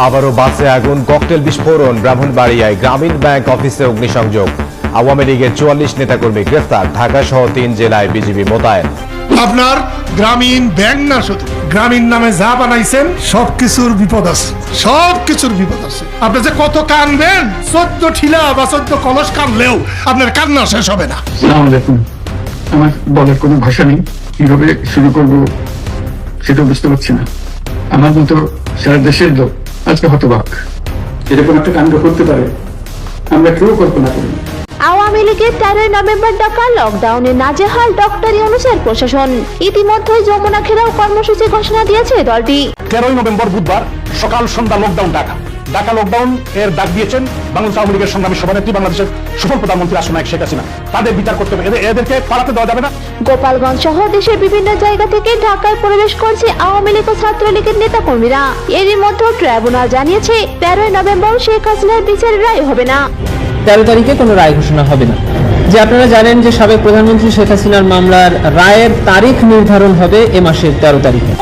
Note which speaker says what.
Speaker 1: আবারও বাসে আগুন, ককটেল বিস্ফোরণ। ব্রাহ্মণবাড়িয়ায় গ্রামীণ ব্যাংক অফিসে অগ্নিসংযোগ। আওয়ামী লীগের 44 নেতাকর্মী গ্রেফতার। ঢাকা সহ 3 জেলায় বিজিবি মোতায়েন।
Speaker 2: আপনার গ্রামীণ ব্যাংক না, শুধু গ্রামীণ নামে যা বানাইছেন সবকিছুর বিপদ আছে, সবকিছুর বিপদ আছে। আপনি যে কত কানবেন, 14 ঠিলা বা 14 কলস কানলেও আপনার কান্না শেষ হবে না।
Speaker 3: আসসালামু আলাইকুম। আমার বলার কোনো ভাষা নেই, কিভাবে শুরু করব সেটা বুঝতে পারছি না। আমার মতো সারা দেশের লোক আজকে হতবাক। এরকম একটা কাণ্ড করতে পারে আমরা কেউ কল্পনা করি না।
Speaker 4: আওয়ামী লীগের 13 নভেম্বর ডাকা লকডাউনে নাজেহাল ডক্টর ইউনূসের প্রশাসন। ইতিমধ্যে যমুনা ঘেরাও কর্মসূচি ঘোষণা দিয়েছে দলটি।
Speaker 5: 13 নভেম্বর বুধবার সকাল সন্ধ্যা লকডাউন ঢাকা লকডাউন এর ডাক দিয়েছেন বাংলাদেশ আওয়ামী লীগের সংগ্রামী সভানেত্রী, বাংলাদেশের সফল প্রধানমন্ত্রী আসনায়ক শেখ হাসিনা। তাদের বিচার করতে হবে, এদেরকে পালাতে দেওয়া যাবে না।
Speaker 4: গোপালগঞ্জ সহ দেশের বিভিন্ন জায়গা থেকে ঢাকায় প্রবেশ করছে আওয়ামী লীগ ও ছাত্রলীগের নেতাকর্মীরা। এরই মধ্যে ট্রাইব্যুনাল জানিয়েছে 13 নভেম্বর শেখ হাসিনার বিচারের রায় হবে না।
Speaker 6: 13 তারিখে কোনো রায় ঘোষণা হবে না। যে আপনারা জানেন যে সাবেক প্রধানমন্ত্রী শেখ হাসিনার মামলার রায়ের তারিখ নির্ধারণ হবে এ মাসের 13 তারিখে।